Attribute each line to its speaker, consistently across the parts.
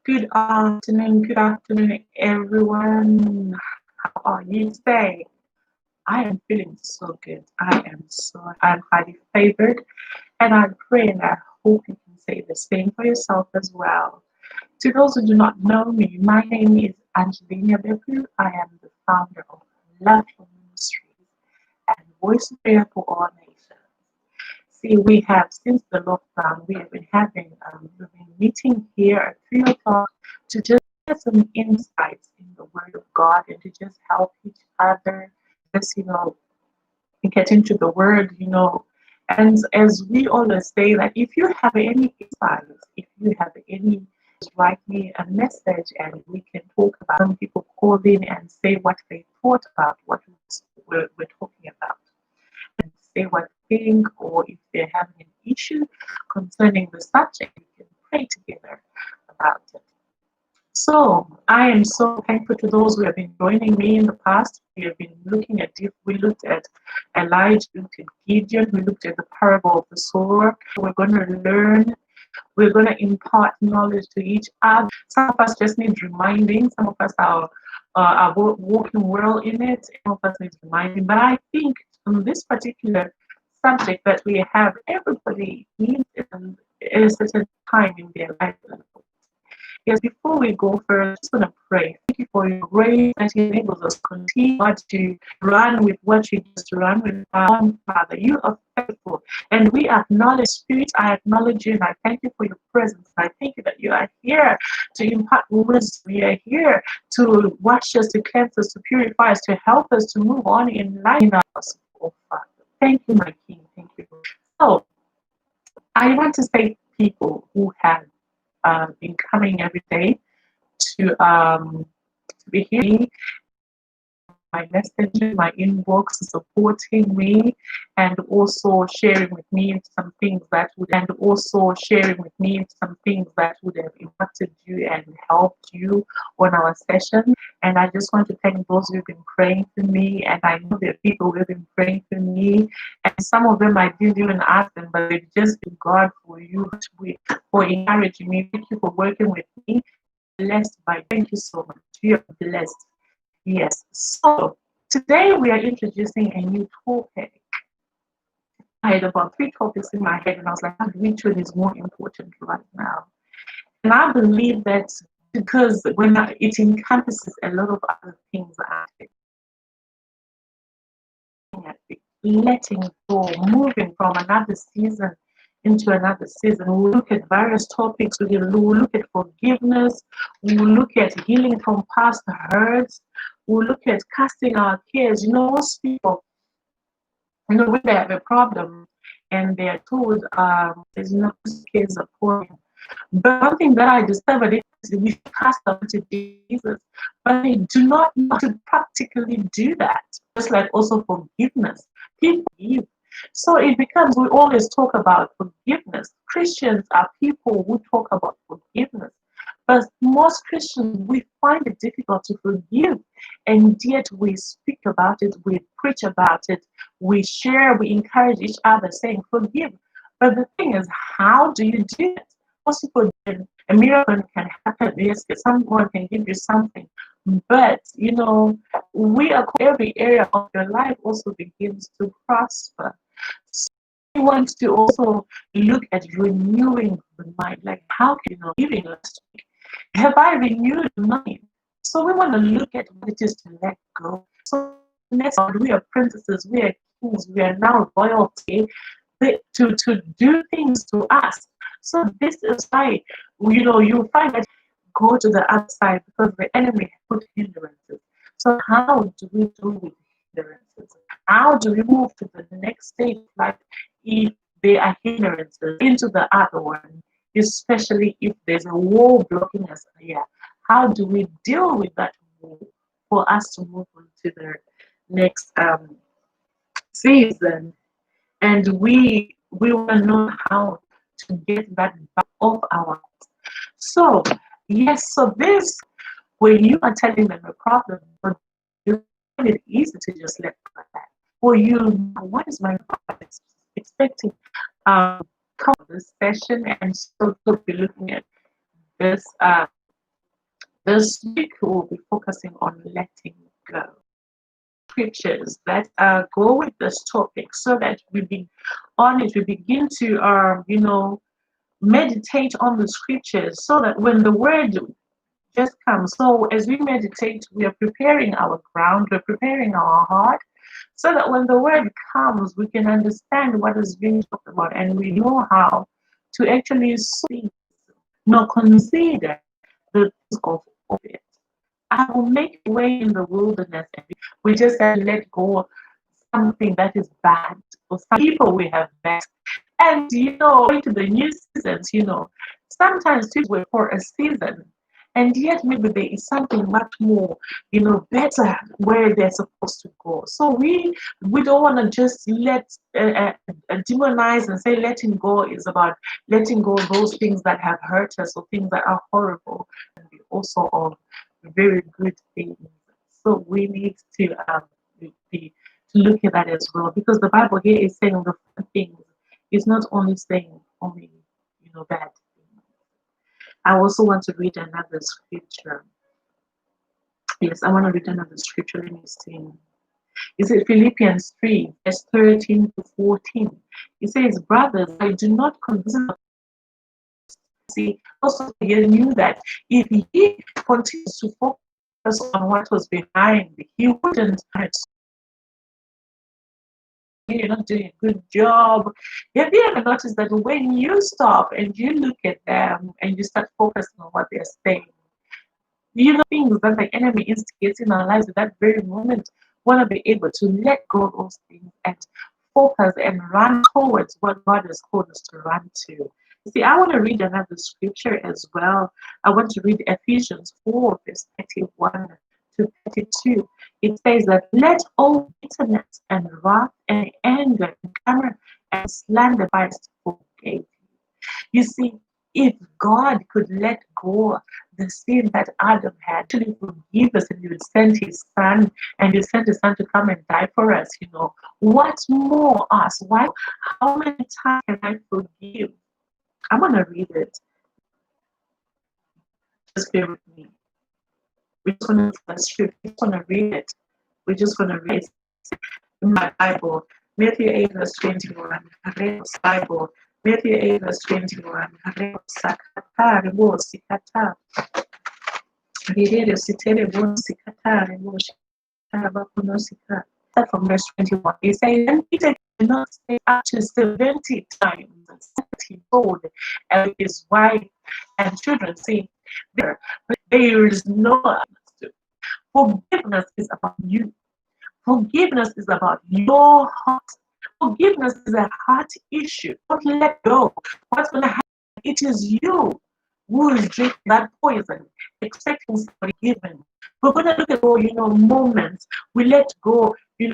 Speaker 1: Good afternoon, everyone. How are you today? I am feeling so good. I'm highly favored, and I pray and I hope you can say the same for yourself as well. To those who do not know me, my name is Angelina Bepu. I am the founder of Love Ministries and Voice of Prayer for All Nations. See, we have since the lockdown, we have been we've been meeting here at 3 o'clock to just get some insights in the Word of God and to just help each other, just get into the Word. And as we always say, that if you have any insights, if you have any, just write me a message and we can talk about. Some people call in and say what they thought about what we're talking about and say what they think, or if they're having an issue concerning the subject, we can pray together about it. So I am so thankful to those who have been joining me in the past. We looked at Elijah, we looked at Gideon, we looked at the parable of the sower. We're going to learn, we're going to impart knowledge to each other. Some of us just need reminding, some of us are walking well in it, some of us need reminding. But I think on this particular subject that we have, everybody needs it at a certain time in their life. Yes, before we go further, I'm just going to pray. Thank you for your grace that enables us to continue to run with what you just run with. Our own Father, you are faithful. And we acknowledge, Spirit, I acknowledge you and I thank you for your presence. I thank you that you are here to impart wisdom. You are here to wash us, to cleanse us, to purify us, to help us to move on in life in us, oh Father. Thank you, my King. Thank you. So, I want to say people who have been coming every day to be here, my messages, my inbox, supporting me, and also sharing with me some things that would have impacted you and helped you on our session. And I just want to thank those who've been praying for me. And I know there are people who have been praying for me, and some of them I didn't even ask them, but they've just been God for you, for encouraging me. Thank you for working with me. Blessed by. Thank you so much. You are blessed. Yes. So today we are introducing a new topic. I had about 3 topics in my head, and I was like, which one is more important right now? And I believe that because it encompasses a lot of other things, letting go, moving from another season into another season. We'll look at various topics. We'll look at forgiveness. We'll look at healing from past hurts. We'll look at casting our cares. Most people, when they have a problem and they are told there's no cares upon you. But one thing that I discovered is we cast them to Jesus, but they do not know how to practically do that. Just like also forgiveness. People forgive. So it becomes, we always talk about forgiveness. Christians are people who talk about forgiveness. But most Christians, we find it difficult to forgive. And yet we speak about it, we preach about it, we share, we encourage each other saying, forgive. But the thing is, how do you do it? Most people, a miracle can happen. Yes, someone can give you something. But, every area of your life also begins to prosper. So we want to also look at renewing the mind. Like, how can even last week? Have I renewed the mind? So we want to look at what it is to let go. So next, we are princesses, we are kings, we are now royalty to do things to us. So this is why you find that go to the other side because the enemy put hindrances. So how do we do with hindrances? How do we move to the next stage of life if there are hindrances into the other one, especially if there's a wall blocking us here? How do we deal with that wall for us to move on to the next season? And we want to know how to get that back off our. So yes, so this, when you are telling them a problem, you find it easy to just let go of that. For you, what is my father expecting? Come this session, and so we'll be looking at this This week we'll be focusing on letting go. Scriptures that go with this topic so that we be on it, we begin to meditate on the scriptures so that when the word just comes, so as we meditate, we are preparing our ground, we're preparing our heart so that when the word comes, we can understand what is being talked about and we know how to actually see, consider the things of it. I will make a way in the wilderness. We just have to let go of something that is bad. For some people, we have met. And, going to the new seasons, sometimes things were for a season. And yet, maybe there is something much more, better where they're supposed to go. So we don't want to just demonize and say letting go is about letting go of those things that have hurt us or things that are horrible, and also of very good things. So we need to to look at that as well, because the Bible here is saying the fun things. It's not only saying only bad things. I also want to read another scripture. Yes, I want to read another scripture. Let me see. Is it Philippians 3, verse 13 to 14? It says, brothers, I do not consider. See, also he knew that if he continues to focus on what was behind, he wouldn't hurt. You're not doing a good job. Have you ever noticed that when you stop and you look at them and you start focusing on what they're saying, things that the enemy instigates in our lives at that very moment, want to be able to let go of those things and focus and run towards what God has called us to run to. See, I want to read another scripture as well. I want to read Ephesians 4, verse 31 to 32. It says that let all bitterness and wrath and anger and clamor and slander be forgave. You see, if God could let go the sin that Adam had, to forgive us, and He would send His Son, and He sent His Son to come and die for us, what more us? Why? How many times can I forgive? I'm gonna read it. Just bear with me. We're just gonna read it. We're just gonna read it in my Bible. Matthew 8, verse 21. Bible. Matthew 8, verse 21. From verse 21. It says, and Peter did not stay up to 70 times he told and his wife and children, saying, there, but there is no understood. Forgiveness is about you. Forgiveness is about your heart. Forgiveness is a heart issue. Don't let go. What's going to happen? It is you who is drinking that poison, expecting somebody given. We're going to look at all, moments. We let go, a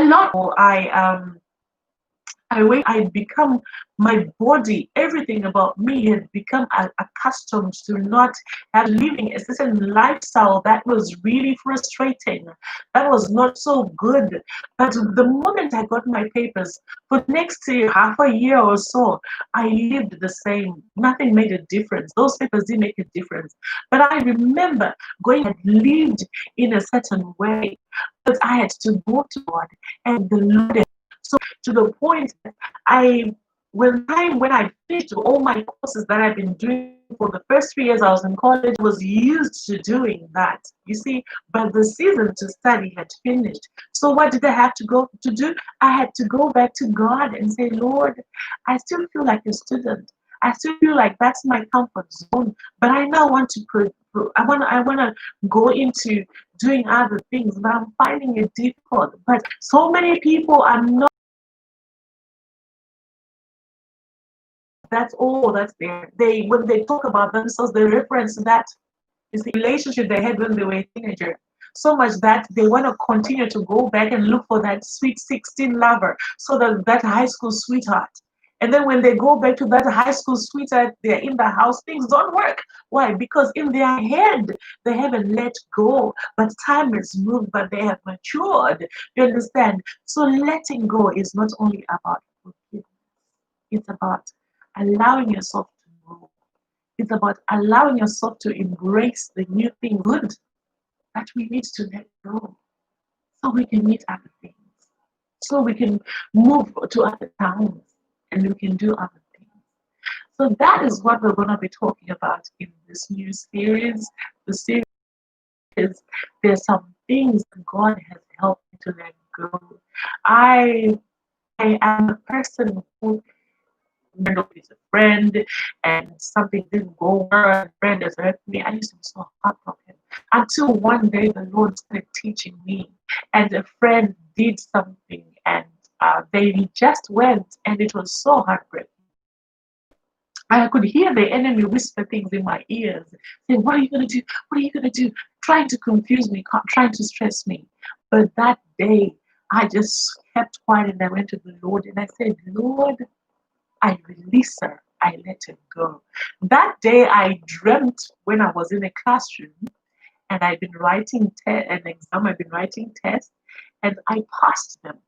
Speaker 1: lot. I become my body, everything about me had become accustomed to not have living a certain lifestyle that was really frustrating. That was not so good. But the moment I got my papers, for the next half a year or so, I lived the same. Nothing made a difference. Those papers didn't make a difference. But I remember going and lived in a certain way. But I had to go to God and the Lord. So to the point that when I finished all my courses that I've been doing for the first 3 years I was in college, was used to doing that. You see, but the season to study had finished. So what did I have to go to do? I had to go back to God and say, Lord, I still feel like a student. I still feel like that's my comfort zone. But I now want to I want to go into doing other things, but I'm finding it difficult. But so many people are not. That's all that's there. When they talk about themselves, they reference that is the relationship they had when they were a teenager. So much that they want to continue to go back and look for that sweet 16 lover, so that high school sweetheart. And then when they go back to that high school sweetheart, they're in the house, things don't work. Why? Because in their head, they haven't let go. But time has moved, but they have matured. You understand? So letting go is not only about forgiveness, it's about allowing yourself to grow. It's about allowing yourself to embrace the new thing good that we need to let go so we can meet other things, so we can move to other towns and we can do other things. So that is what we're going to be talking about in this new series. The series is there's some things that God has helped me to let go. I I am a person who end up with a friend and something didn't go well and a friend has hurt me. I used to be so heartbroken until one day the Lord started teaching me and a friend did something and they just went and it was so heartbreaking. I could hear the enemy whisper things in my ears, saying, "What are you going to do? What are you going to do?" Trying to confuse me, trying to stress me. But that day, I just kept quiet and I went to the Lord and I said, "Lord, I release her. I let her go." That day, I dreamt when I was in a classroom and I'd been writing an exam, I'd been writing tests, and I passed them.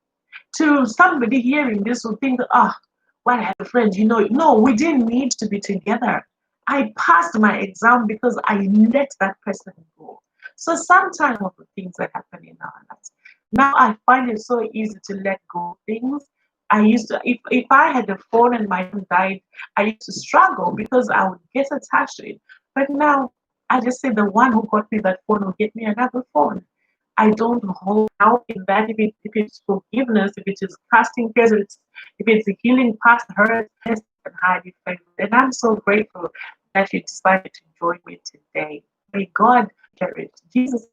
Speaker 1: To somebody hearing this will think, well, I have a friend, no, we didn't need to be together. I passed my exam because I let that person go. So sometimes of the things that happen in our lives. Now I find it so easy to let go of things. I used to, if I had a phone and my phone died, I used to struggle because I would get attached to it. But now I just say the one who got me that phone will get me another phone. I don't hold out in that if it's forgiveness, if it is casting cares, if it's a healing past hurt, and highly favored. And I'm so grateful that you decided to join me today. May God carry it. Jesus,